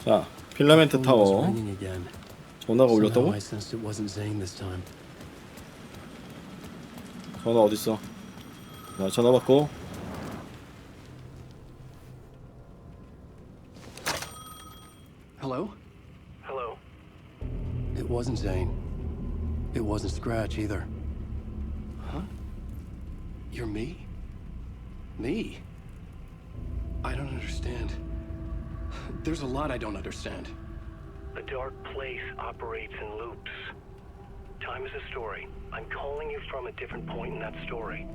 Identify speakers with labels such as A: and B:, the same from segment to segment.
A: 자, 필라멘트 타워. 전화가 울렸다고? 전화 어딨어? 자, 전화 받고.
B: Hello? Hello. It wasn't Zane. It wasn't Scratch either. Huh? You're me? Me? I don't understand. There's a lot I don't understand.
C: The dark place operates in loops. Time is a story. I'm calling you from a different point in that story.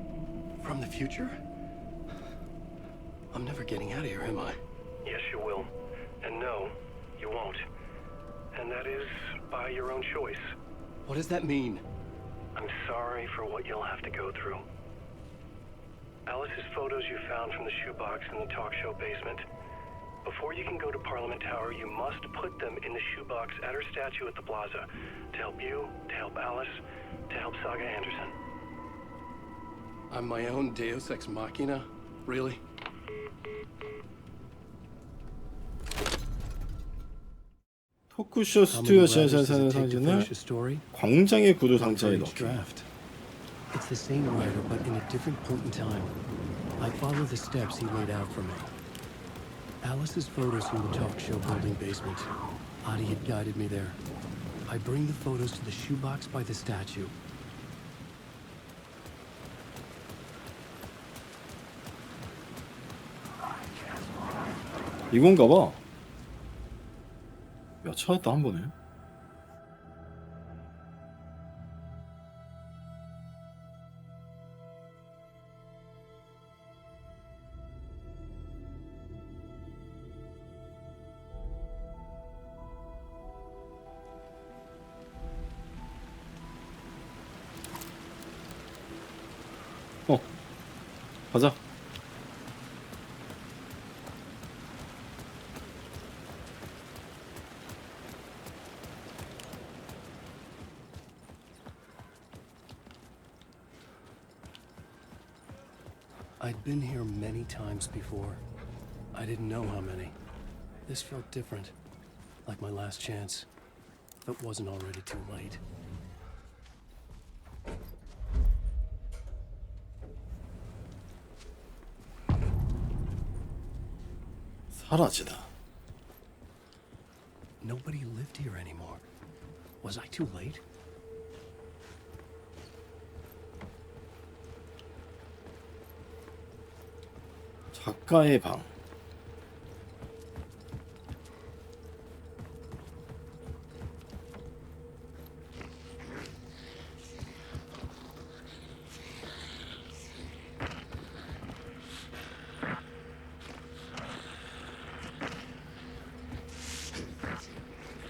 B: From the future? I'm never getting out of here, am I?
C: Yes, you will. And no, you won't. And that is by your own choice.
B: What does that mean?
C: I'm sorry for what you'll have to go through. Alice's photos you found from the shoebox in the talk show basement. Before you can go to Parliament Tower, you must put them in the shoebox at her statue at the plaza. To help you, to help Alice, to help Saga Anderson.
B: I'm my own Deus Ex Machina? Really?
A: 토크쇼 스튜디오 지하실에서 사진을 광장의 구두 상자에 넣기.
B: It's the same writer, but in a different point in time. I follow the steps he laid out for me. Alice's photos from the talk show building basement. Adi had guided me there. I bring the photos to the shoebox by the statue.
A: 이건가 봐. 야, 찾았다 한 번에. 가자.
B: I'd been here many times before. I didn't know how many. This felt different, like my last chance. It wasn't already too late.
A: 사라지다.
B: Nobody lived here anymore. Was I too late?
A: 작가의 방.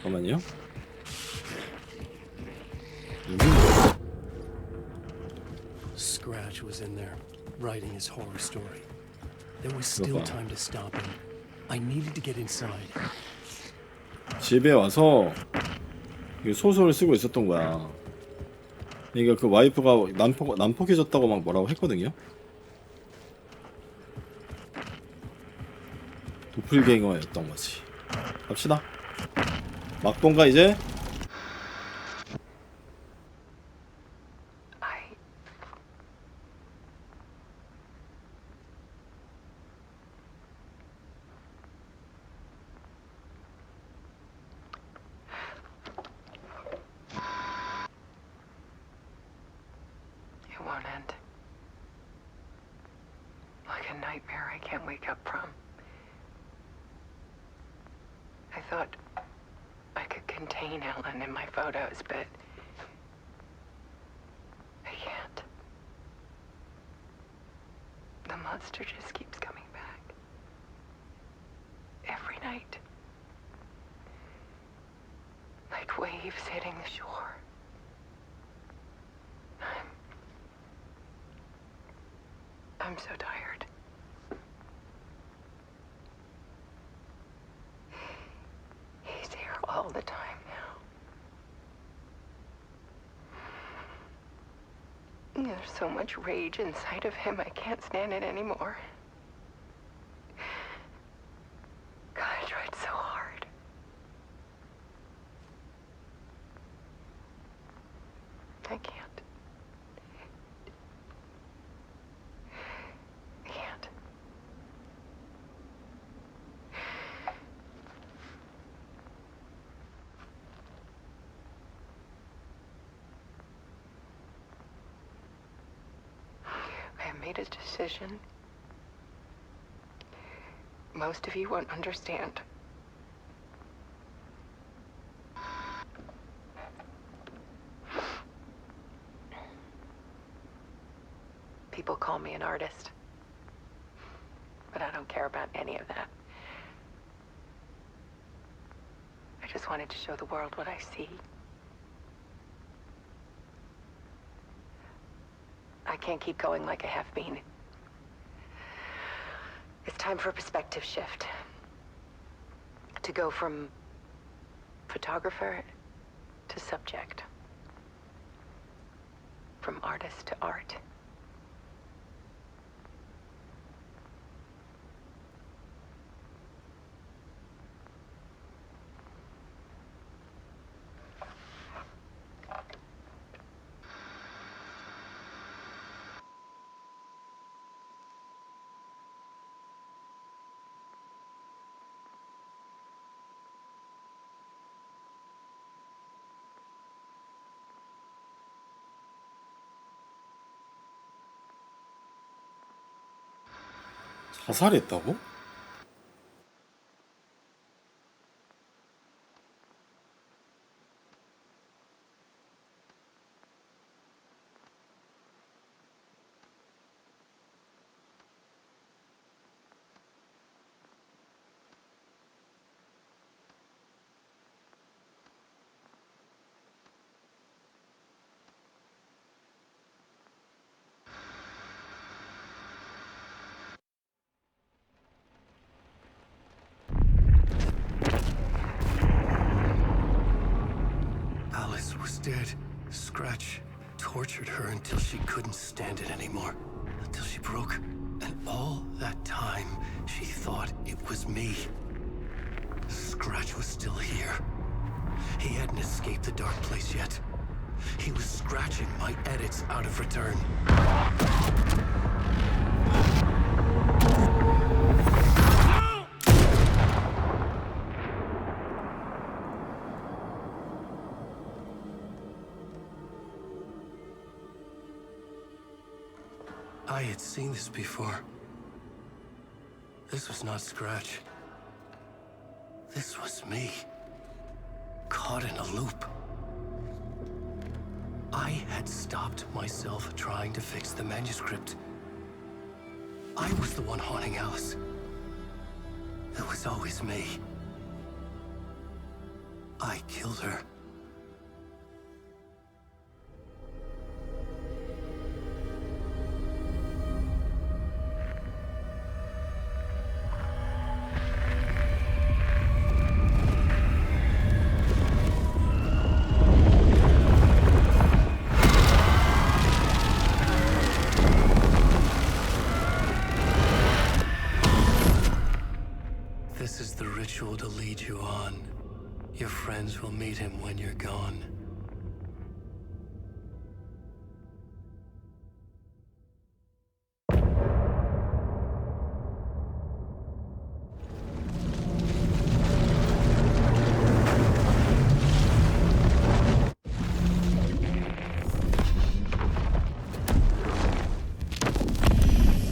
A: 잠깐만요.
B: Scratch was in there, writing his horror story. There was still time to stop him. I needed to get inside.
A: 집에 와서 소설을 쓰고 있었던 거야. 그러니까 그 와이프가 난폭해졌다고 막 뭐라고 했거든요. 도플갱어였던 거지. 갑시다. 막본가 이제?
D: It won't end. Like a nightmare I can't wake up from. I thought I could contain Ellen in my photos, but I can't. The monster just keeps coming back. Every night. Like waves hitting the shore. I'm so tired. He's here all the time now. There's so much rage inside of him, I can't stand it anymore. God, I tried so hard. made a decision. Most of you won't understand. People call me an artist, but I don't care about any of that. I just wanted to show the world what I see. I can't keep going like I have been. It's time for a perspective shift. To go from photographer to subject. From artist to art.
A: 자살했다고?
B: Alice was dead. Scratch tortured her until she couldn't stand it anymore. Until she broke. And all that time, she thought it was me. Scratch was still here. He hadn't escaped the dark place yet. He was scratching my edits out of return. I had seen this before. This was not Scratch. This was me. Caught in a loop. I had stopped myself trying to fix the manuscript. I was the one haunting Alice. It was always me. I killed her. This is the ritual to lead you on. Your friends will meet him when you're gone.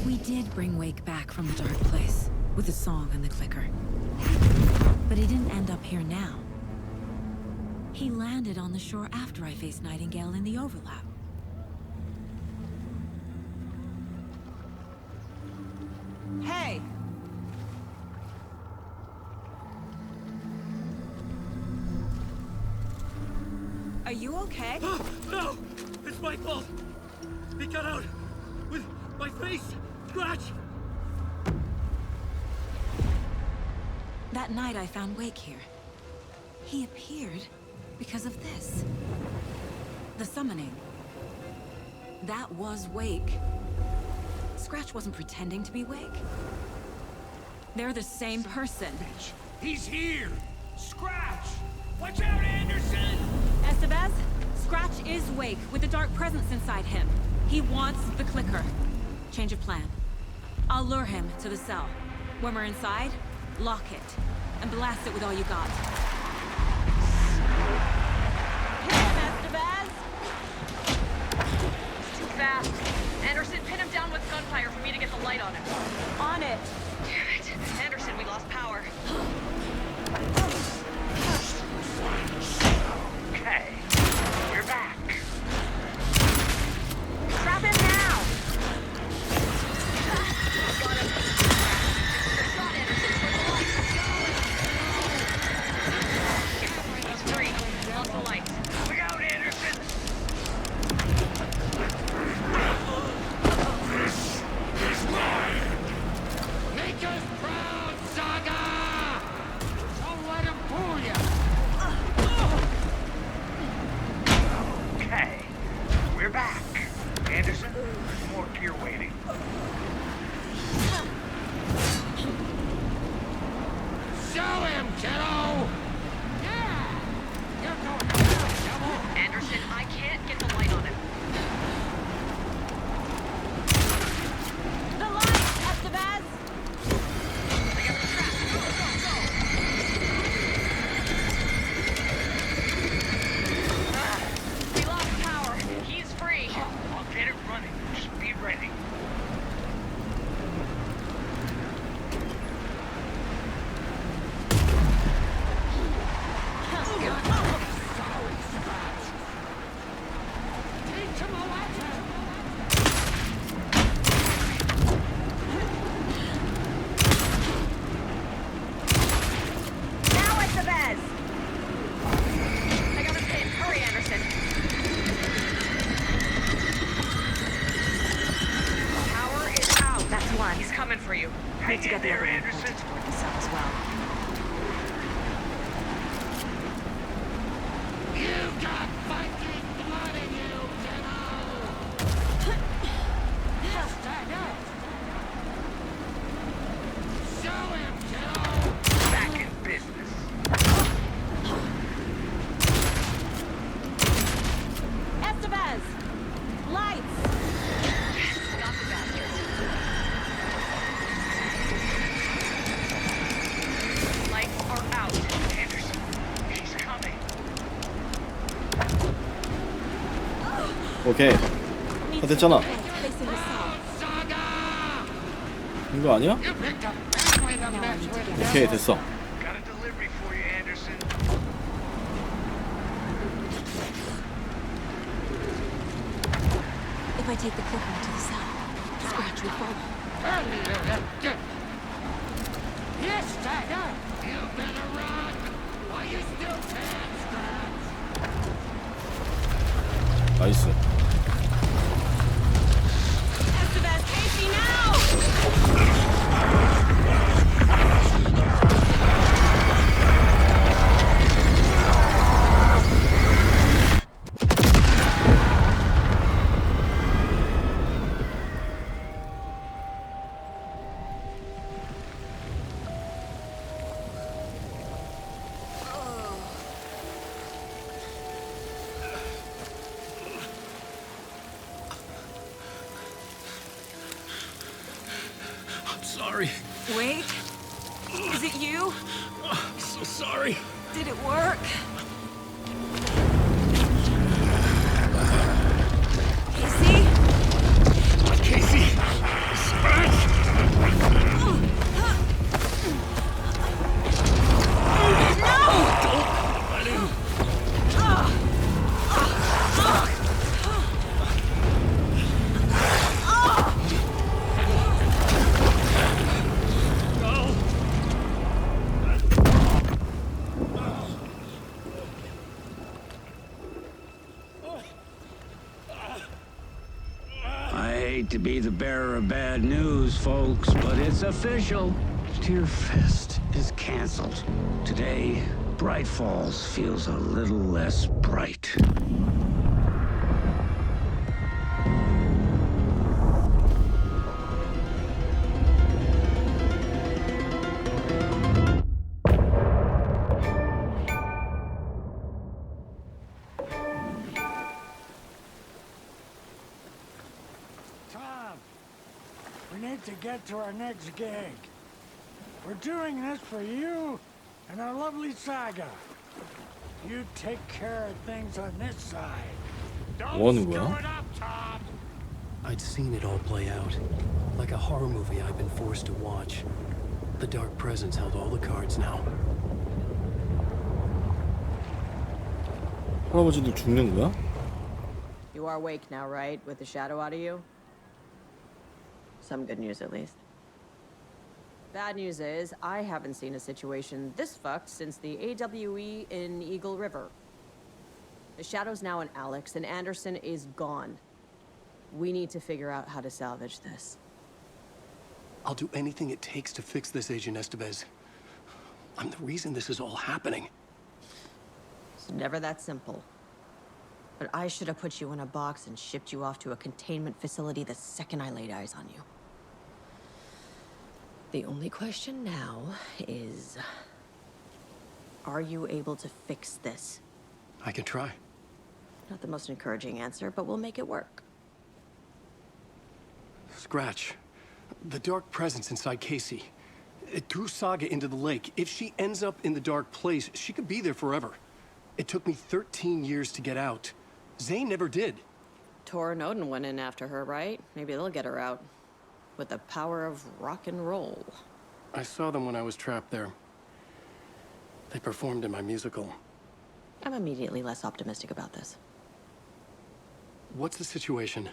E: We did bring Wake back from the dark place. With the song and the clicker. But he didn't end up here now. He landed on the shore after I faced Nightingale in the overlap. Hey! Are you okay?
F: No! It's my fault! He got out! With my face! Scratch!
E: That night I found Wake here. He appeared because of this. The summoning. That was Wake. Scratch wasn't pretending to be Wake. They're the same person.
F: Bitch! He's here! Scratch! Watch out, Anderson!
E: Estevez, Scratch is Wake with the dark presence inside him. He wants the clicker. Change of plan. I'll lure him to the cell. When we're inside, lock it, and blast it with all you got. Hit him, Estevez! Too fast.
G: Anderson, pin him down with gunfire for me to get the light on him.
D: On it.
G: Damn it. Anderson, we lost power.
F: Okay, we're back.
G: Trap him now! Got him. Shot Anderson for the light. He's free. Off the light.
F: Look out, Anderson! Make us proud, Saga! Don't let him fool you! Okay, we're back. Anderson, there's more gear waiting. Show him, kiddo! Yeah! You're going to double!
G: Anderson, I can't get the light on him.
D: The light, Estevez!
G: I got the trap. Go, go, go! We lost power. He's free.
F: I'll get it running. Just be ready. Teach him a lesson!
G: Now Estevez! I got his pin. Hurry, Anderson. Power is out.
D: That's one.
G: He's coming for you.
F: Hang
D: Need to
F: in
D: get the
F: there,
D: other one
F: Anderson.
D: pointed toward the cell as well.
F: You've got Viking blood in you, kiddo! Yes, Dagger! Show him, kiddo! Back in business.
D: Estevez! Lights!
G: Got the bastard. Lights are out.
F: Anderson, he's coming.
A: 오케이. 다 됐잖아.
D: Facing the cell.
F: Saga!
A: 이거 아니야?
F: You picked a family to mess with.
A: 오케이, 됐어.
F: Got a delivery for you, Anderson.
D: If I take the clicker into the cell, Scratch will follow.
F: Yes, Dagger! You better run! While you still can, Scratch!
A: 나이스.
D: Estevez, Casey, now!
A: I'm sorry.
E: Wait. Is it you?
A: I'm so sorry.
E: Did it work? Casey?
A: Casey.
H: I hate to be the bearer of bad news, folks, but it's official. Tear Fest is canceled. Today, Bright Falls feels a little less bright.
I: Tom, we need to get to our next gig. We're doing this for you and our lovely Saga. You take care of things on this side.
A: 뭐 하는
F: Don't
A: 거야?
F: screw it up, Tom.
B: I'd seen it all play out. Like a horror movie I'd been forced to watch. The dark presence held all the cards now.
A: 할아버지도 죽는 거야?
G: You are awake now, right? With the shadow out of you? Some good news, at least. Bad news is, I haven't seen a situation this fucked since the AWE in Eagle River. The shadow's now in Alex, and Anderson is gone. We need to figure out how to salvage this.
B: I'll do anything it takes to fix this, Agent Estevez. I'm the reason this is all happening.
G: It's never that simple. But I should have put you in a box and shipped you off to a containment facility the second I laid eyes on you. The only question now is... are you able to fix this?
B: I can try.
G: Not the most encouraging answer, but we'll make it work.
B: Scratch. The dark presence inside Casey. It threw Saga into the lake. If she ends up in the dark place, she could be there forever. It took me 13 years to get out. Zane never did.
G: Tor and Odin went in after her, right? Maybe they'll get her out. With the power of rock and roll.
B: I saw them when I was trapped there. They performed in my musical.
G: I'm immediately less optimistic about this.
B: What's the situation?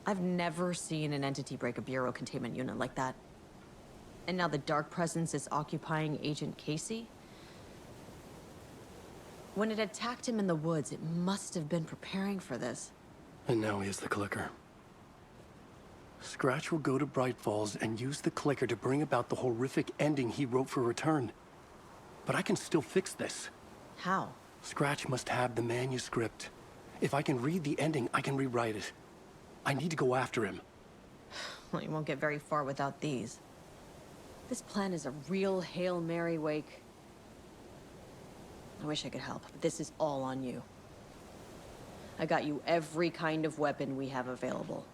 G: I've never seen an entity break a Bureau containment unit like that. And now the dark presence is occupying Agent Casey? When it attacked him in the woods, it must have been preparing for this.
B: And now he has the clicker. Scratch will go to Bright Falls and use the clicker to bring about the horrific ending he wrote for Return. But I can still fix this.
G: How?
B: Scratch must have the manuscript. If I can read the ending, I can rewrite it. I need to go after him.
G: Well, you won't get very far without these. This plan is a real Hail Mary, Wake. I wish I could help, but this is all on you. I got you every kind of weapon we have available.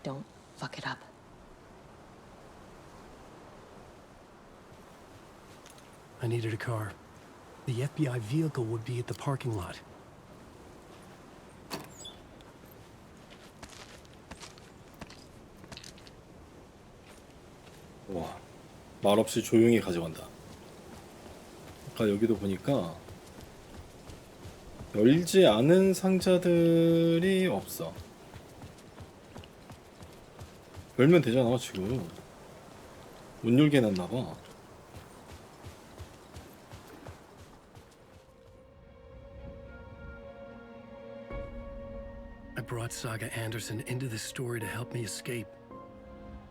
G: Don't fuck it up.
B: I needed a car. The FBI vehicle would be at the parking lot.
A: 와, 말없이 조용히 가져간다. 아까 여기도 보니까 열지 않은 상자들이 없어. 열면 되잖아 지금. 못 열게 해놨나봐.
B: I brought Saga Anderson into this story to help me escape.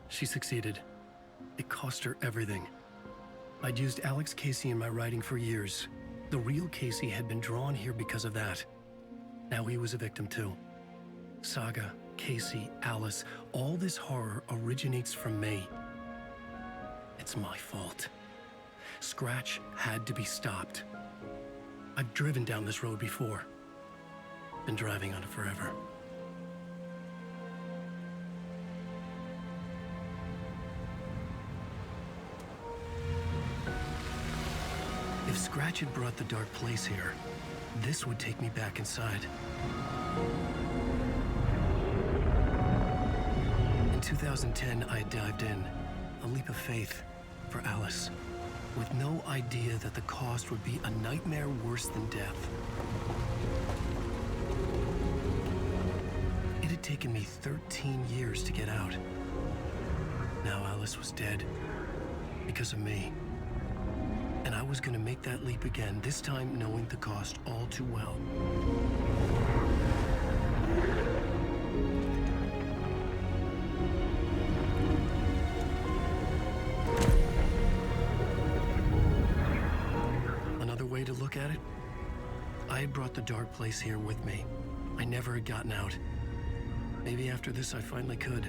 B: She succeeded. It cost her everything. I'd used Alex Casey in my writing for years. The real Casey had been drawn here because of that. Now he was a victim too. Saga, Casey, Alice, all this horror originates from me. It's my fault. Scratch had to be stopped. I've driven down this road before. Been driving on it forever. If Scratch had brought the dark place here, this would take me back inside. In 2010, I dived in, a leap of faith for Alice, with no idea that the cost would be a nightmare worse than death. It had taken me 13 years to get out. Now Alice was dead, because of me. And I was gonna make that leap again, this time knowing the cost all too well. Another way to look at it, I had brought the dark place here with me. I never had gotten out. Maybe after this I finally could.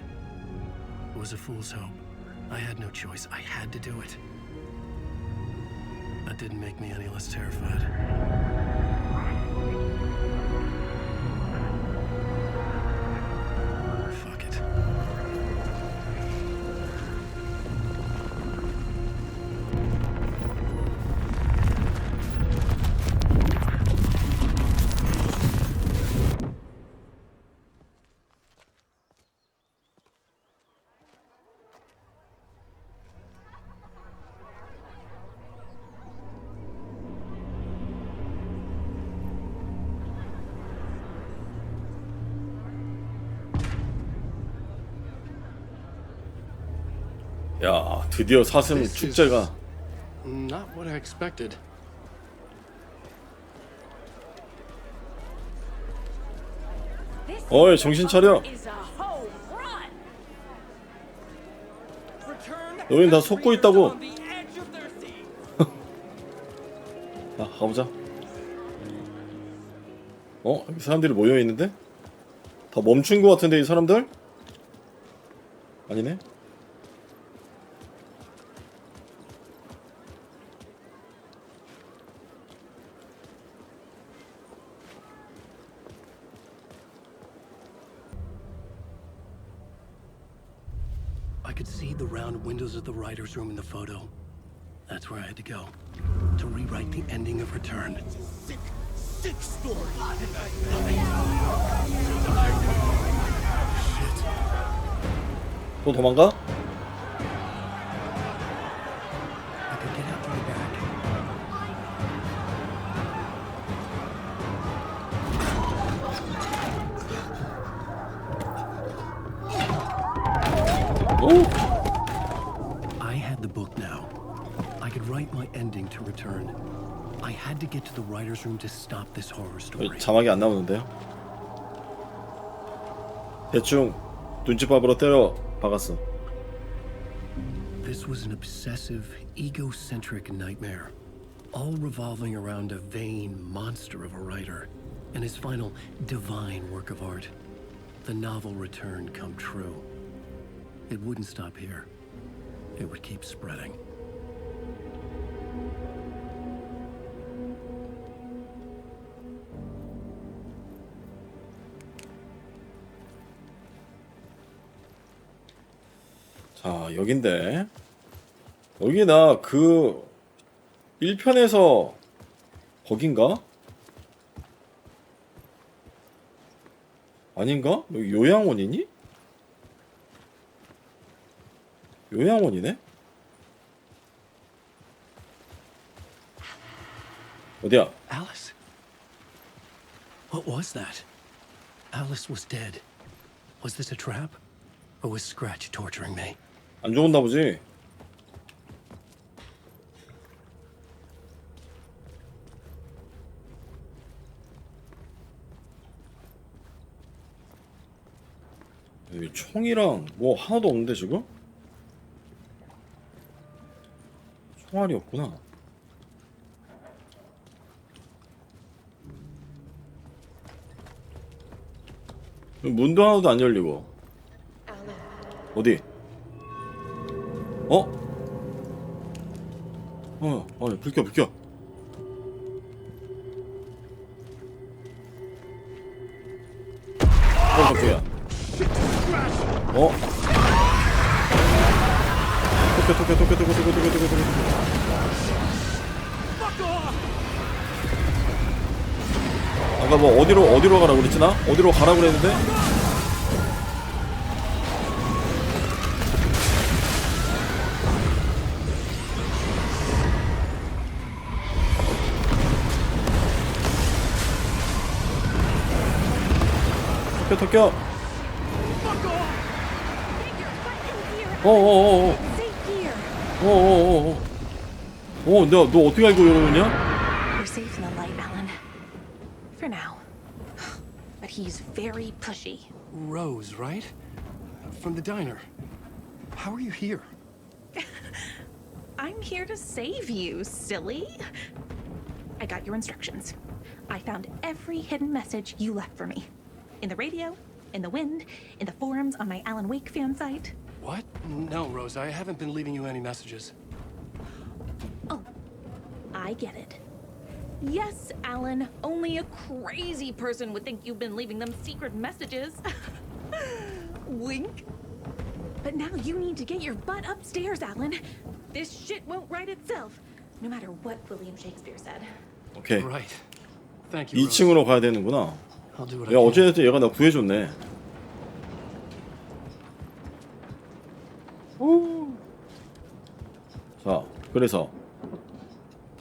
B: It was a fool's hope. I had no choice. I had to do it. That didn't make me any less terrified. Fuck it.
A: 야, 드디어 사슴 축제가.
B: Not what I expected.
A: 어이, 정신 차려. 너희는 다 속고 있다고. 자, 가보자. 여기 사람들이 모여있는데? 다 멈춘 것 같은데, 이 사람들? 아니네?
B: I could see the round windows of the writer's room in the photo. That's where I had to go to rewrite the ending of Return.
F: Sick story.
A: 또 도망가?
B: I could get out through the back.
A: 오!
B: I had the book now. I could write my ending to Return. I had to get to the writer's room to stop this horror story.
A: 자막이 안 나오는데요? 대충 눈치밥으로 때려 박았어.
B: This was an obsessive, egocentric nightmare, all revolving around a vain monster of a writer and his final divine work of art, the novel Return come true. It wouldn't stop here. It would keep spreading.
A: 자, 여긴데. 여기 나 그 1편에서 거긴가? 아닌가? 여기 요양원이니? 요양원이네? 어디야?
B: Alice? What was that? Alice was dead. Was this a trap? Or was Scratch torturing me?
A: 안 죽었나 보지? 여기 총이랑 뭐 하나도 없는데 지금? 총알이 없구나. 문도 하나도 안 열리고. 어디? 불 켜, 불 켜. 깜짝이야. 토끼. 아까 뭐 어디로 가라고 그랬지 나? 어디로 가라고 그랬는데? 토끼. 너 어떻게 알고 이러느냐?
J: We're safe in the light, Alan. For now. But he's very pushy.
B: Rose, right? From the diner. How are you here?
J: I'm here to save you, silly. I got your instructions. I found every hidden message you left for me. In the radio, in the wind, in the forums on my Alan Wake fan site.
B: What? No, Rose, I haven't been leaving you any messages.
J: Oh, I get it. Yes, Alan, only a crazy person would think you've been leaving them secret messages. Wink. But now you need to get your butt upstairs, Alan. This shit won't right itself, no matter what William Shakespeare said.
A: 오케이.
B: Right. Thank you, Rose.
A: 2층으로 가야 되는구나.
B: I'll do what I
A: 야,
B: can.
A: 어쨌든 얘가 나 구해줬네. 자, 그래서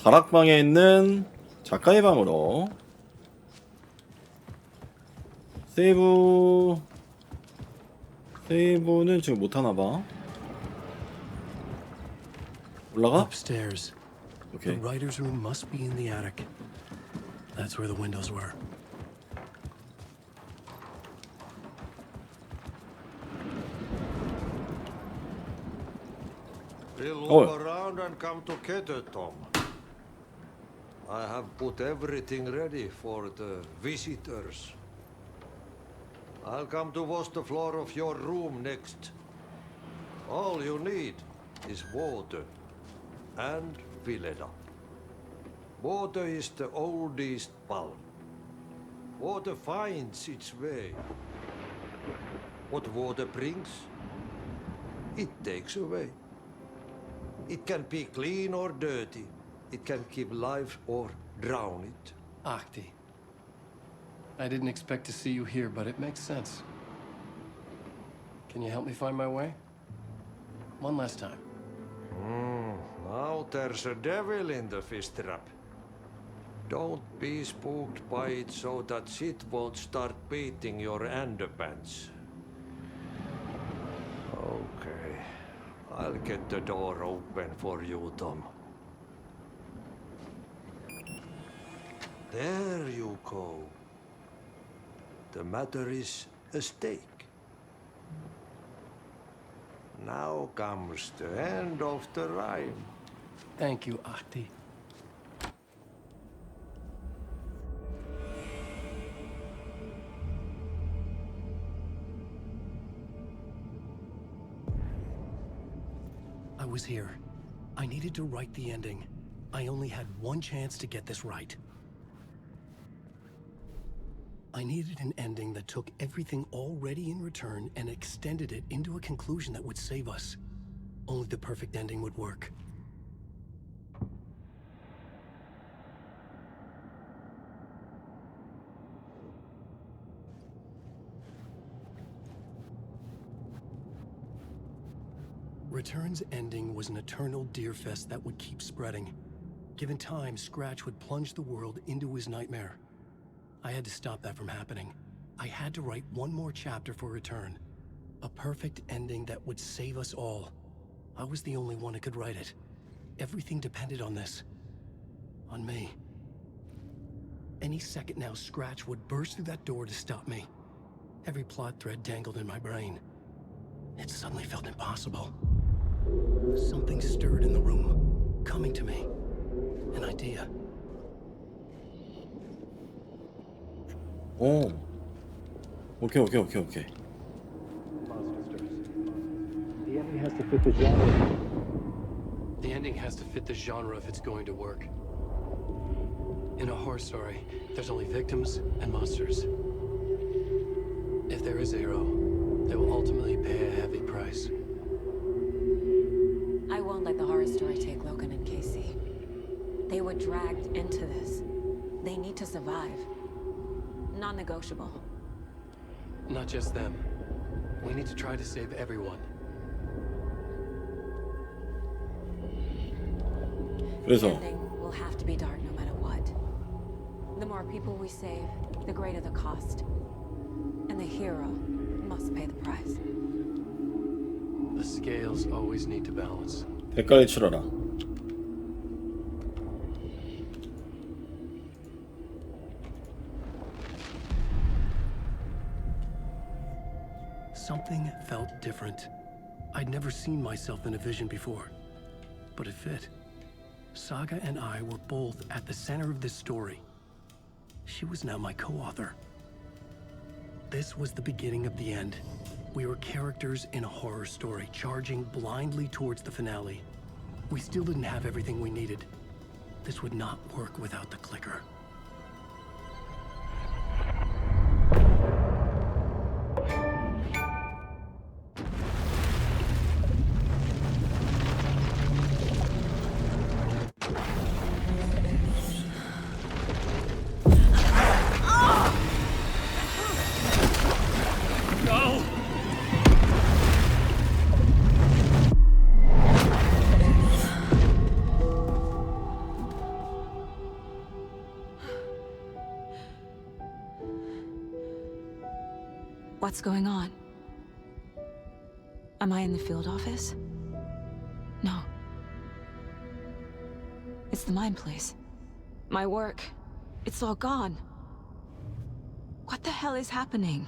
A: 다락방에 있는 작가의 방으로 세이브는 지금 못하나봐. 올라가?
B: Upstairs.
A: 오케이.
B: The writer's room must be in the attic. That's where the windows were.
K: We'll
A: Oh.
K: look around and come together, Tom. I have put everything ready for the visitors. I'll come to wash the floor of your room next. All you need is water and fill it up. Water is the oldest bulb. Water finds its way. What water brings, it takes away. It can be clean or dirty. It can keep life or drown it.
B: Ahti. I didn't expect to see you here, but it makes sense. Can you help me find my way? One last time.
K: Now there's a devil in the fish trap. Don't be spooked by it so that shit won't start beating your underpants. Okay. I'll get the door open for you, Tom. There you go. The matter is a stake. Now comes the end of the rhyme.
B: Thank you, Ahti. I was here. I needed to write the ending. I only had one chance to get this right. I needed an ending that took everything already in return and extended it into a conclusion that would save us. Only the perfect ending would work. Return's ending was an eternal deerfest that would keep spreading. Given time, Scratch would plunge the world into his nightmare. I had to stop that from happening. I had to write one more chapter for Return. A perfect ending that would save us all. I was the only one who could write it. Everything depended on this. On me. Any second now, Scratch would burst through that door to stop me. Every plot thread dangled in my brain. It suddenly felt impossible. Something stirred in the room, coming to me. An idea.
A: 오. 오케이.
B: The ending has to fit the genre. The ending has to fit the genre if it's going to work. In a horror story, there's only victims and monsters. If there is a hero, they will ultimately pay a heavy price.
E: I won't let the horror story take Logan and Casey. They were dragged into this. They need to survive. Non-negotiable.
B: Not just them. We need to try to save everyone.
E: The
A: 그래서
E: ending will have to be dark no matter what. The more people we save, the greater the cost. And the hero must pay the price.
B: The scales always need to balance.
A: 대가를 치러라.
B: Something felt different. I'd never seen myself in a vision before, but it fit. Saga and I were both at the center of this story. She was now my co-author. This was the beginning of the end. We were characters in a horror story, charging blindly towards the finale. We still didn't have everything we needed. This would not work without the clicker.
E: What's going on? Am I in the field office? No. It's the mine place. My work. It's all gone. What the hell is happening?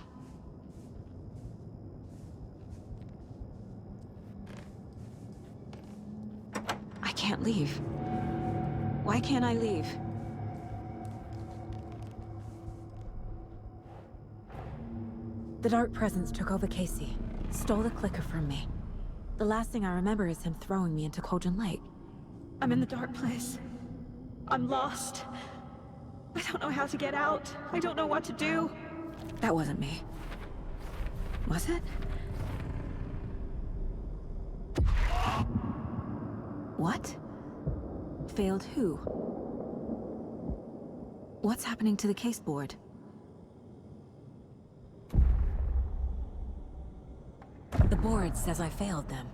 E: I can't leave. Why can't I leave? The Dark Presence took over Casey, stole the clicker from me. The last thing I remember is him throwing me into Cauldron Lake. I'm in the dark place. I'm lost. I don't know how to get out. I don't know what to do. That wasn't me. Was it? What? Failed who? What's happening to the case board? The board says I failed them.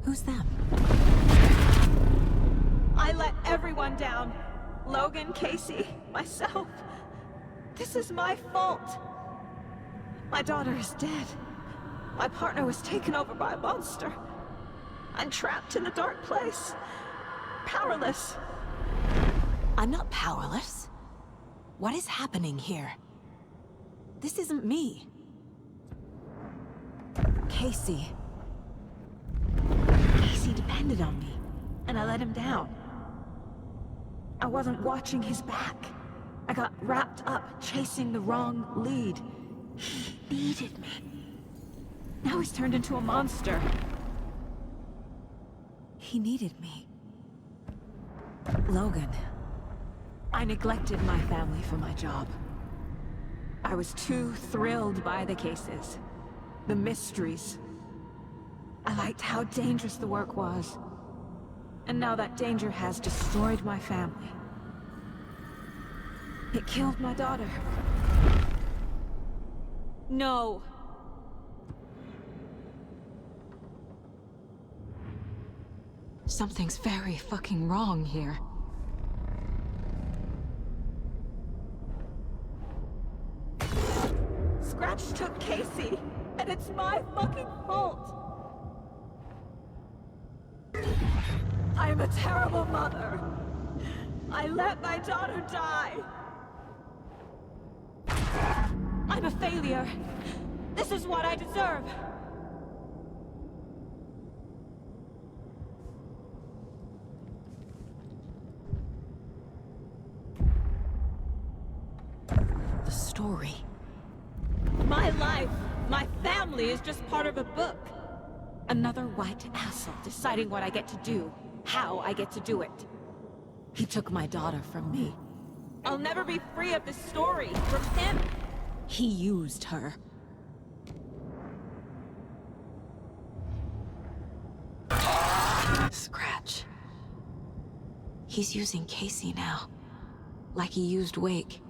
E: Who's them?
L: I let everyone down. Logan, Casey, myself. This is my fault. My daughter is dead. My partner was taken over by a monster. I'm trapped in the dark place. Powerless.
E: I'm not powerless. What is happening here? This isn't me. Casey. Casey depended on me, and I let him down. I wasn't watching his back. I got wrapped up chasing the wrong lead. He needed me. Now he's turned into a monster. He needed me. Logan. I neglected my family for my job. I was too thrilled by the cases. The mysteries. I liked how dangerous the work was. And now that danger has destroyed my family. It killed my daughter. No. Something's very fucking wrong here.
L: Scratch took Casey, and it's my fucking fault. I'm a terrible mother. I let my daughter die. I'm a failure. This is what I deserve.
E: The story.
L: My life, my family is just part of a book.
E: Another white asshole deciding what I get to do, how I get to do it. He took my daughter from me.
L: I'll never be free of this story from him.
E: He used her. Scratch. He's using Casey now. Like he used Wake.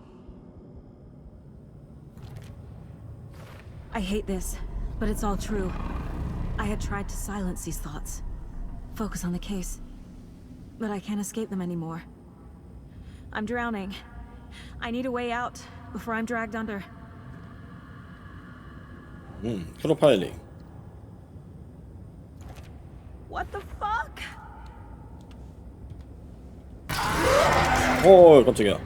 E: I hate this, but it's all true. I had tried to silence these thoughts. Focus on the case. But I can't escape them anymore. I'm drowning. I need a way out before I'm dragged under.
A: 프로파일링.
L: What the fuck?
A: 오, 깜짝이야.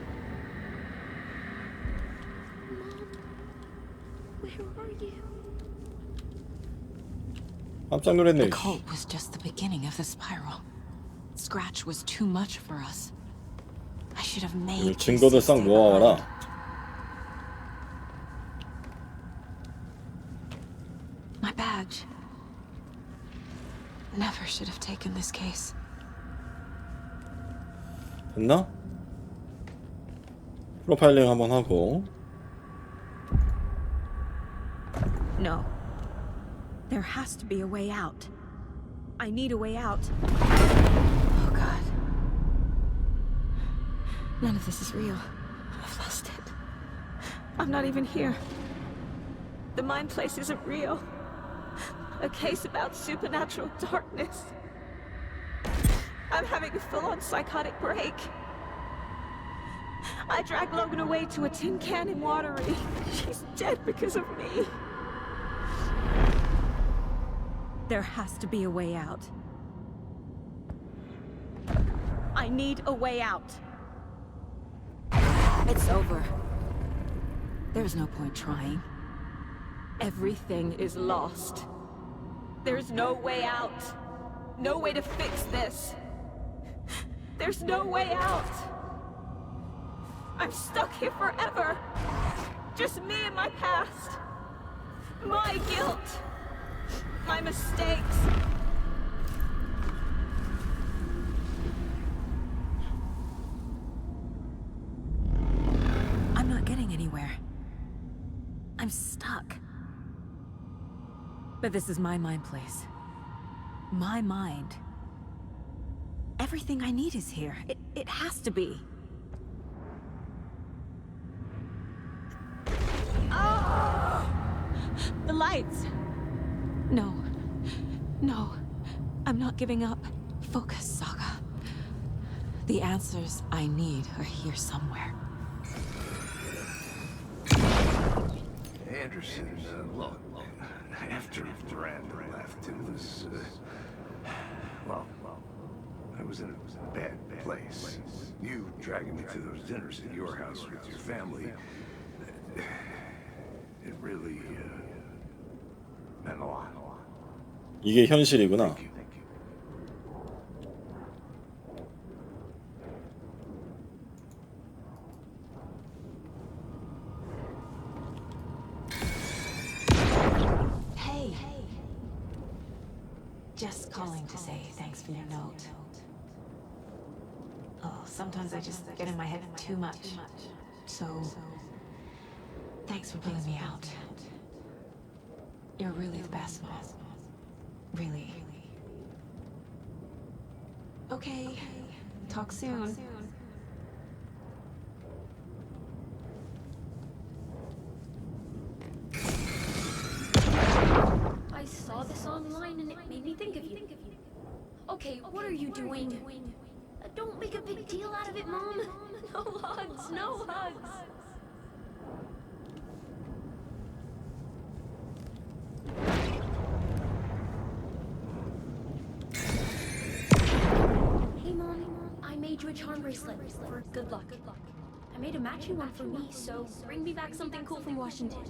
A: 깜짝 놀랐네.
E: The cult was just the beginning of the spiral. Scratch was too much for us. I should have made
A: 증거들 싹 모아와라.
E: My badge. Never should have taken this case.
A: 됐나? 프로파일링 한번 하고.
L: No. There has to be a way out. I need a way out. Oh God. None of this is real. I've lost it. I'm not even here. The mind place isn't real. A case about supernatural darkness. I'm having a full-on psychotic break. I dragged Logan away to a tin can in Watery. She's dead because of me. There has to be a way out. I need a way out.
E: It's over. There's no point trying.
L: Everything is lost. There's no way out. No way to fix this. There's no way out. I'm stuck here forever. Just me and my past. My guilt. My mistakes.
E: I'm not getting anywhere. I'm stuck. But this is my mind place. My mind. Everything I need is here. It has to be.
L: Oh! The lights.
E: No. No. I'm not giving up. Focus, Saga. The answers I need are here somewhere.
M: Anderson, look, after Miranda left, it was, well, I was in a bad place. You dragging me to those dinners at your house with your family, it really, meant a lot.
A: 이게 현실이구나.
E: Just calling to say thanks for your note. Oh, sometimes I just get in my head too much. So, thanks for pulling me out. You're really the best, Mom. Really. Okay, talk soon.
N: I saw this online and it made me think of you. Okay, what are you doing? Don't make a big deal out of it, Mom. No hugs, no hugs. Hey, Mom, I made you a charm bracelet for good luck. I made a matching one for me, so bring me back something cool from Washington.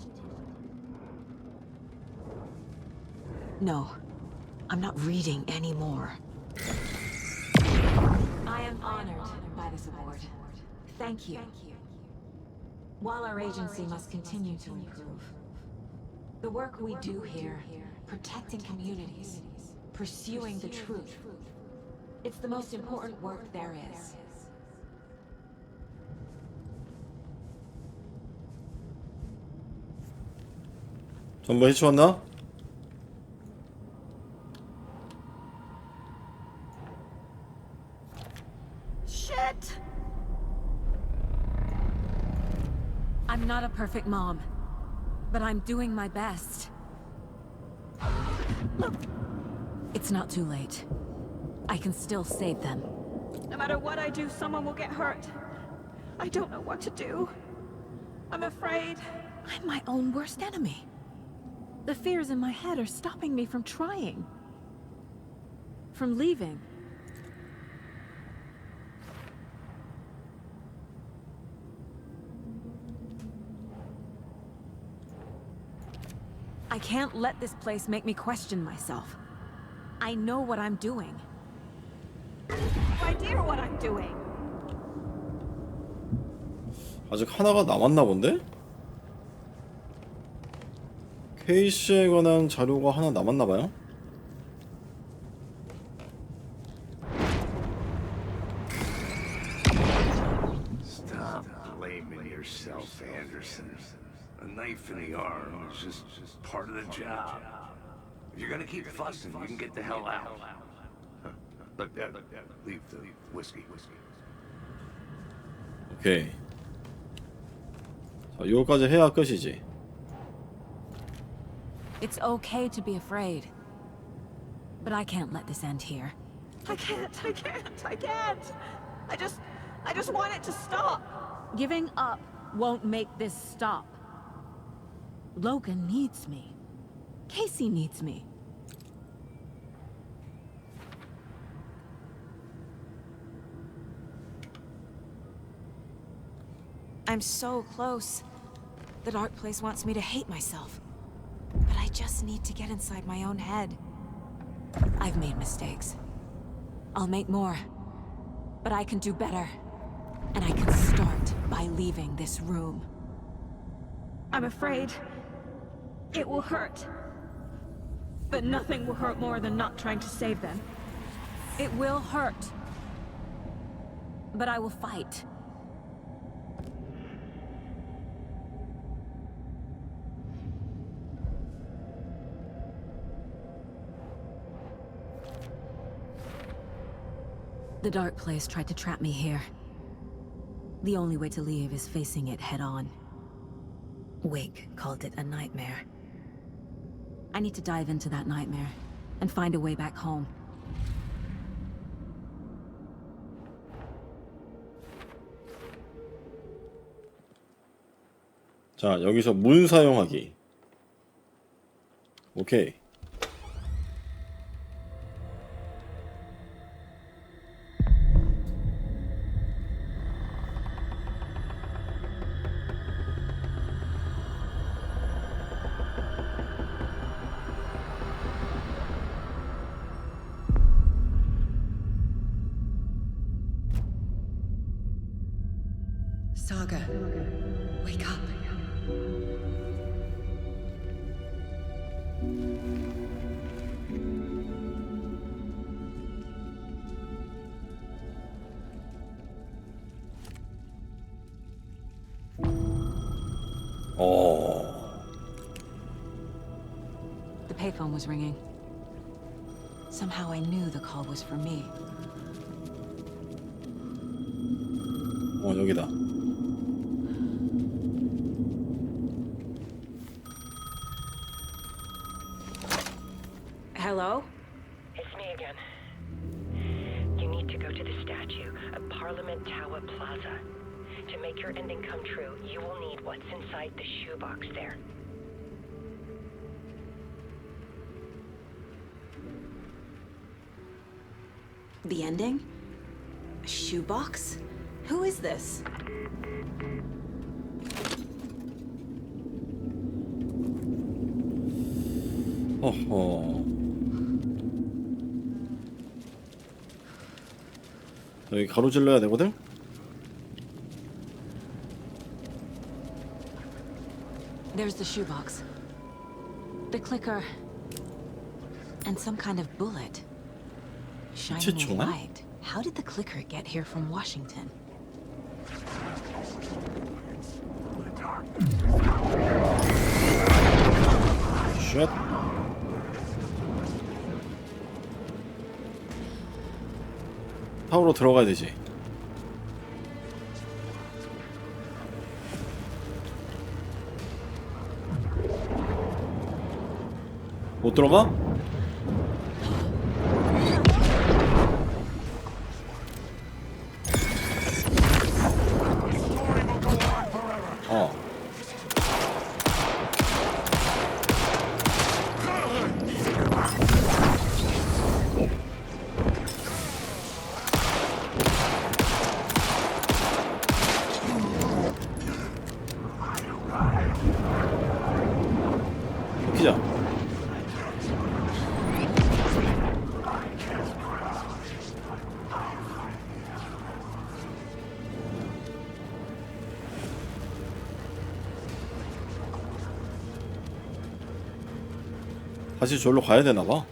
E: No, I'm not reading anymore. I am honored by this award. Thank you. While our agency must continue to improve, the work we do here, protecting communities, pursuing the truth, it's the most important work there is.
A: 전부 해치웠나?
L: Shit!
E: I'm not a perfect mom, but I'm doing my best.
L: Look,
E: it's not too late. I can still save them.
L: No matter what I do, someone will get hurt. I don't know what to do. I'm afraid.
E: I'm my own worst enemy. The fears in my head are stopping me from trying. From leaving. I can't let this place make me question myself. I know what I'm doing.
L: No idea what I'm doing.
A: 아직 하나가 남았나 본데? 케이씨에 관한 자료가 하나 남았나 봐요.
M: Stop blaming yourself, Anderson. A knife in the arm is just part of the job. If you're gonna keep fussing, you can get the hell out. But leave the whiskey.
A: 오케이. 자, 이거까지 해야 끝이지.
E: It's okay to be afraid. But I can't let this end here.
L: I can't. I just want it to stop.
E: Giving up won't make this stop. Logan needs me. Casey needs me. I'm so close. The dark place wants me to hate myself. But I just need to get inside my own head. I've made mistakes. I'll make more. But I can do better. And I can start by leaving this room.
L: I'm afraid it will hurt. But nothing will hurt more than not trying to save them.
E: It will hurt. But I will fight. The dark place tried to trap me here. The only way to leave is facing it head-on. Wake called it a nightmare. I need to dive into that nightmare and find a way back home.
A: 자, 여기서 문 사용하기. 오케이.
O: Saga, wake up.
E: The payphone was ringing. Somehow I knew the call was for me.
A: 여기다.
E: Hello?
D: It's me again. You need to go to the statue at Parliament Tower Plaza. To make your ending come true, you will need what's inside the shoebox there.
E: The ending? A shoebox? Who is this?
A: 어허. 여기 가로질러야 되거든?
E: There's the shoebox. The clicker. And some kind of bullet. Shining white. How did the clicker get here from Washington?
A: 쉣. 타워로 들어가야 되지. 못 들어가? 피자. 다시 저기로 가야 되나봐.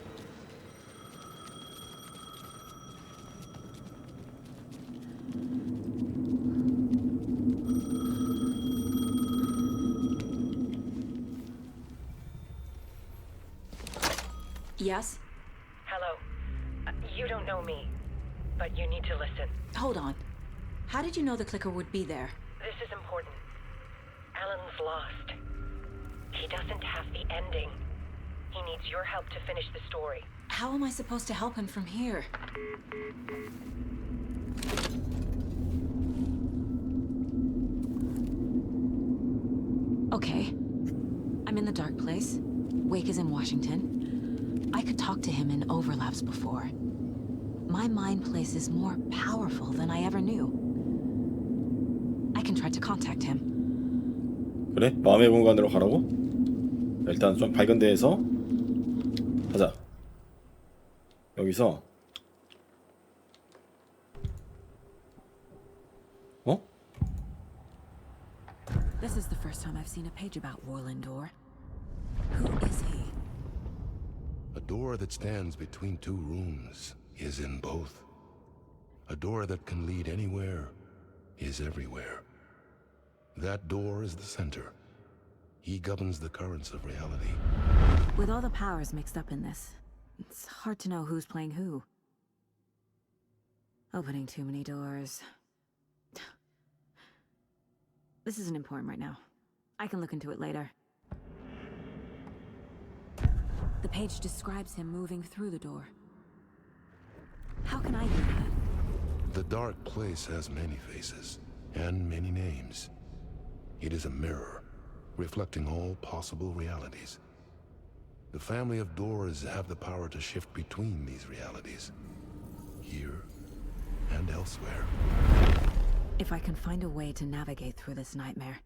E: Yes?
D: Hello. You don't know me, but you need to listen.
E: Hold on. How did you know the clicker would be there?
D: This is important. Alan's lost. He doesn't have the ending. He needs your help to finish the story.
E: How am I supposed to help him from here? Okay. I'm in the dark place. Wake is in Washington. I could talk to him in overlaps before. My mind place is more powerful than I ever knew. I can Logan tried to contact him.
A: 그래? 마음의 공간으로 가라고? 일단 좀 밝은 데에서 가자. 여기서 어?
E: This is the first time I've seen a page about Warland Door. Who is he?
P: A door that stands between two rooms is in both. A door that can lead anywhere is everywhere. That door is the center. He governs the currents of reality.
E: With all the powers mixed up in this, it's hard to know who's playing who. Opening too many doors. This isn't important right now. I can look into it later. The page describes him moving through the door. How can I do that?
P: The dark place has many faces and many names. It is a mirror, reflecting all possible realities. The family of doors have the power to shift between these realities, here and elsewhere.
E: If I can find a way to navigate through this nightmare,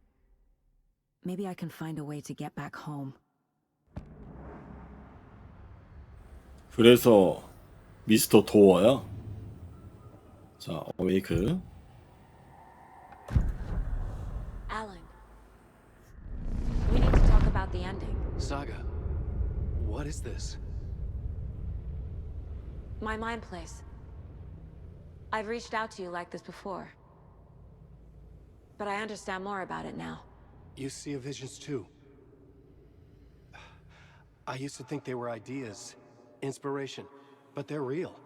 E: maybe I can find a way to get back home.
A: 그래서 미스터 도어야? 자, 어웨이크.
E: Alan, we need to talk about the ending.
B: Saga, what is this?
E: My mind place. I've reached out to you like this before, but I understand more about it now.
B: You see visions too. I used to think they were ideas, inspiration, but they're real.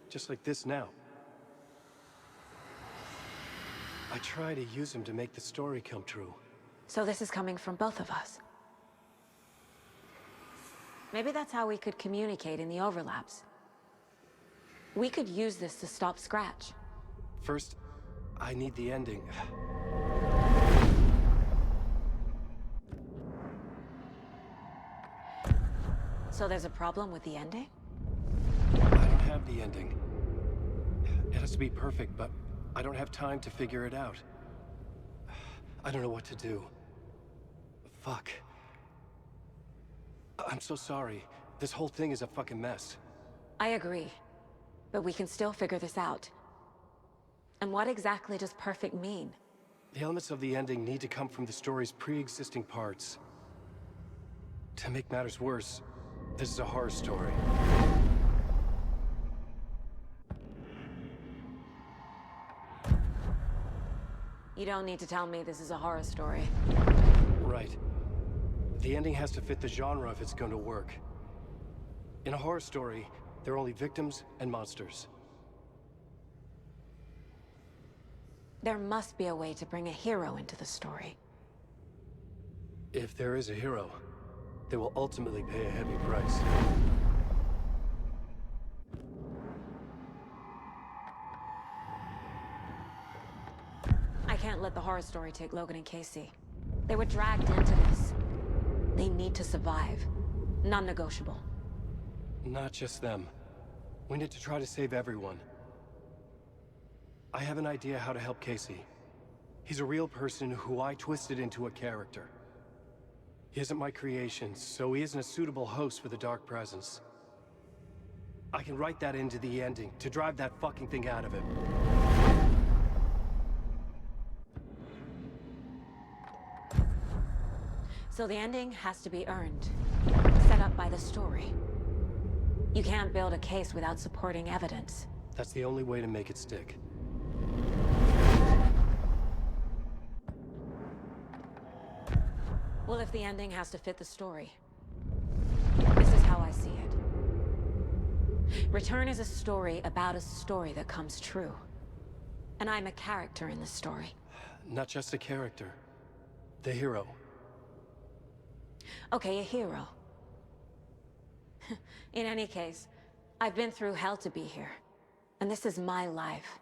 B: Just like this now. I try to use them to make the story come true.
E: So this is coming from both of us. Maybe that's how we could communicate in the overlaps. We could use this to stop Scratch.
B: First, I need the ending.
E: So there's a problem with the ending?
B: I don't have the ending. It has to be perfect, but I don't have time to figure it out. I don't know what to do. Fuck. I'm so sorry. This whole thing is a fucking mess.
E: I agree. But we can still figure this out. And what exactly does perfect mean?
B: The elements of the ending need to come from the story's pre-existing parts. To make matters worse, this is a horror story.
E: You don't need to tell me this is a horror story.
B: Right. The ending has to fit the genre if it's going to work. In a horror story, there are only victims and monsters.
E: There must be a way to bring a hero into the story.
B: If there is a hero, they will ultimately pay a heavy price.
E: I can't let the horror story take Logan and Casey. They were dragged into this. They need to survive. Non-negotiable.
B: Not just them. We need to try to save everyone. I have an idea how to help Casey. He's a real person who I twisted into a character. He isn't my creation, so he isn't a suitable host for the Dark Presence. I can write that into the ending to drive that fucking thing out of him.
E: So the ending has to be earned. Set up by the story. You can't build a case without supporting evidence.
B: That's the only way to make it stick.
E: Well, if the ending has to fit the story, this is how I see it. Return is a story about a story that comes true. And I'm a character in the story.
B: Not just a character. The hero.
E: Okay, a hero. In any case, I've been through hell to be here. And this is my life.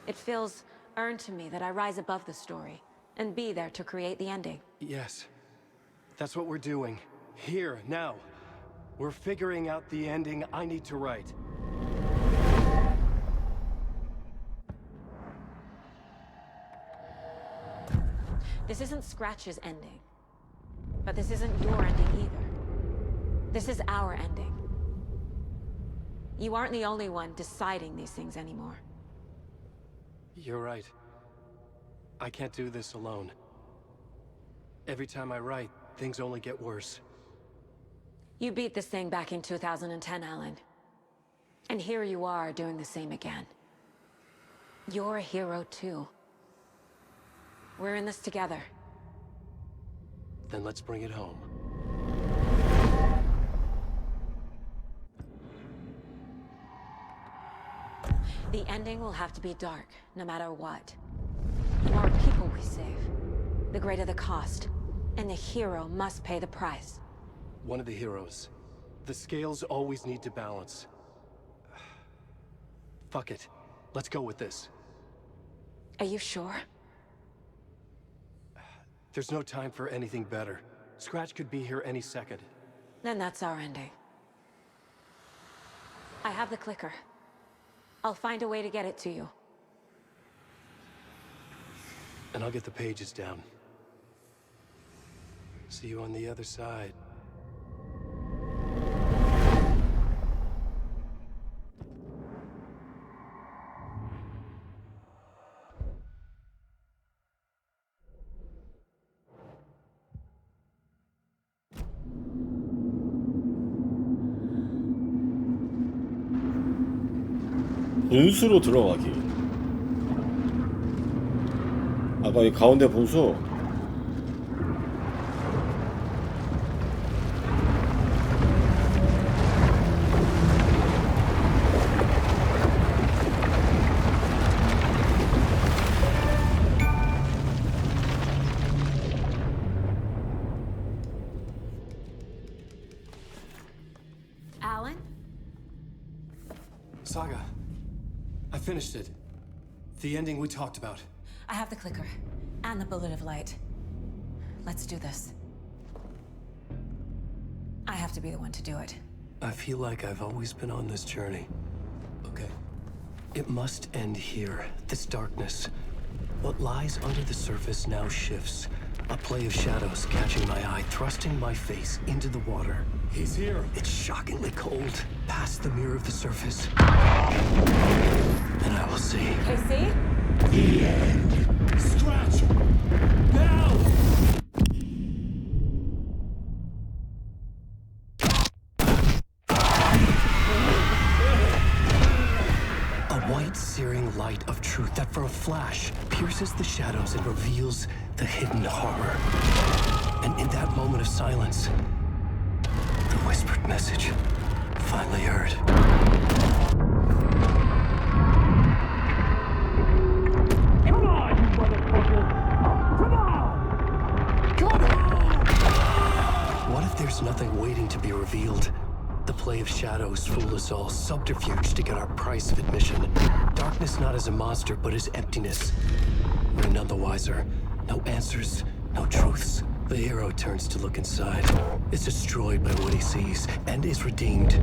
E: It feels earned to me that I rise above the story and be there to create the ending.
B: Yes. That's what we're doing. Here, now. We're figuring out the ending I need to write.
E: This isn't Scratch's ending. But this isn't your ending either. This is our ending. You aren't the only one deciding these things anymore.
B: You're right. I can't do this alone. Every time I write, things only get worse.
E: You beat this thing back in 2010, Alan. And here you are doing the same again. You're a hero too. We're in this together.
B: Then let's bring it home.
E: The ending will have to be dark, no matter what. The more people we save, the greater the cost. And the hero must pay the price.
B: One of the heroes. The scales always need to balance. Fuck it. Let's go with this.
E: Are you sure?
B: There's no time for anything better. Scratch could be here any second.
E: Then that's our ending. I have the clicker. I'll find a way to get it to you.
B: And I'll get the pages down. See you on the other side.
A: 분수로 들어가기. 아까 이 가운데 분수.
E: Alan?
B: Saga. I finished it. The ending we talked about.
E: I have the clicker. And the bullet of light. Let's do this. I have to be the one to do it.
B: I feel like I've always been on this journey. Okay. It must end here. This darkness. What lies under the surface now shifts. A play of shadows catching my eye, thrusting my face into the water. He's here. It's shockingly cold. Past the mirror of the surface. And I will see.
E: KC?
B: The end. Scratch! Now! A white, searing light of truth that for a flash pierces the shadows and reveals the hidden horror. And in that moment of silence, the whispered message finally heard. Come on, you motherfucker! Come on! Come on! What if there's nothing waiting to be revealed? The play of shadows fool us all, subterfuge to get our price of admission. Darkness not as a monster, but as emptiness. We're none the wiser. No answers, no truths. The hero turns to look inside. Is destroyed by what he sees, and is redeemed.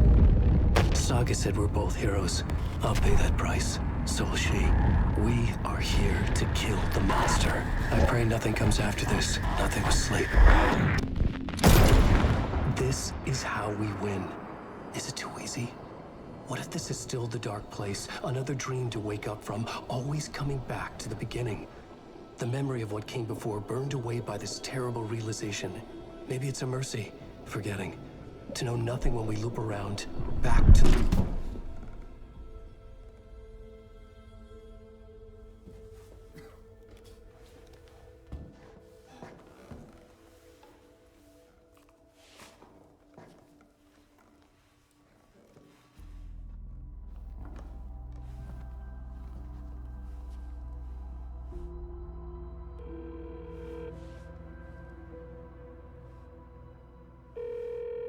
B: Saga said we're both heroes. I'll pay that price. So will she. We are here to kill the monster. I pray nothing comes after this. Nothing but sleep. This is how we win. Is it too easy? What if this is still the dark place? Another dream to wake up from, always coming back to the beginning. The memory of what came before burned away by this terrible realization. Maybe it's a mercy, forgetting. To know nothing when we loop around, back to...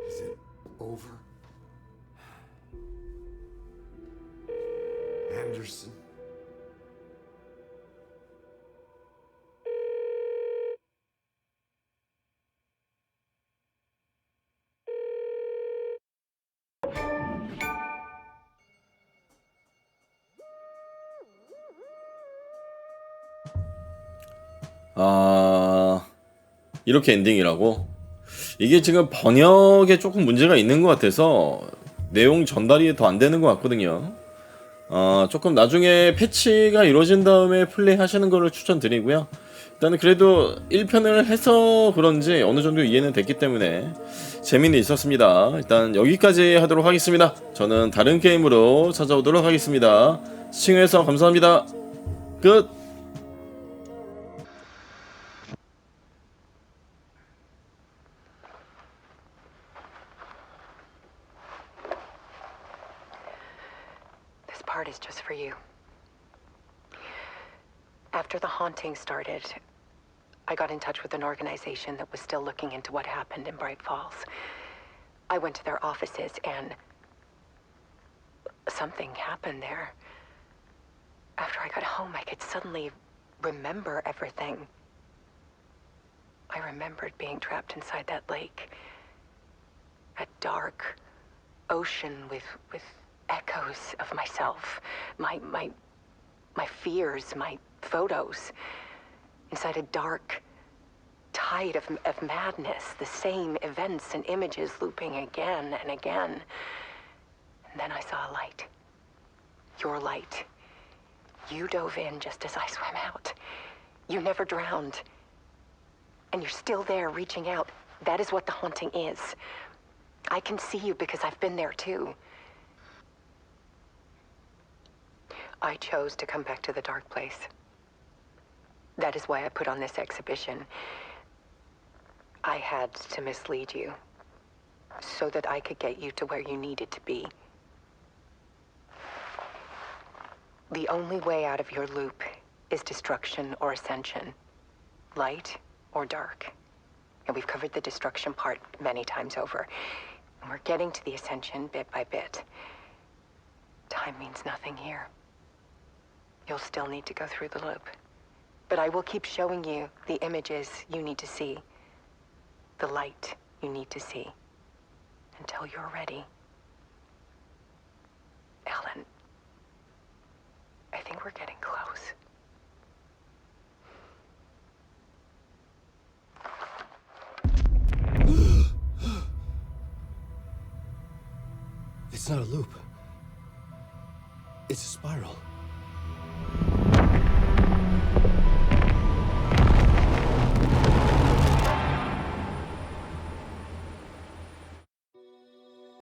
M: Is it over? Anderson?
A: 아 이렇게 엔딩이라고? 이게 지금 번역에 조금 문제가 있는 것 같아서 내용 전달이 더 안 되는 것 같거든요. 조금 나중에 패치가 이루어진 다음에 플레이 하시는 거를 추천드리고요. 일단은 그래도 1편을 해서 그런지 어느 정도 이해는 됐기 때문에 재미는 있었습니다. 일단 여기까지 하도록 하겠습니다. 저는 다른 게임으로 찾아오도록 하겠습니다. 시청해주셔서 감사합니다. 끝!
D: This part is just for you. After the haunting started, I got in touch with an organization that was still looking into what happened in Bright Falls. I went to their offices and something happened there. After I got home, I could suddenly remember everything. I remembered being trapped inside that lake. A dark ocean with echoes of myself. My fears, my photos. Inside a dark tide of madness, the same events and images looping again and again. And then I saw a light. Your light. You dove in just as I swam out. You never drowned. And you're still there reaching out. That is what the haunting is. I can see you because I've been there too. I chose to come back to the dark place. That is why I put on this exhibition. I had to mislead you, so that I could get you to where you needed to be. The only way out of your loop is destruction or ascension, light or dark. And we've covered the destruction part many times over. And we're getting to the ascension bit by bit. Time means nothing here. You'll still need to go through the loop. But I will keep showing you the images you need to see, the light you need to see, until you're ready. Ellen, I think we're getting close.
B: It's not a loop. It's a spiral.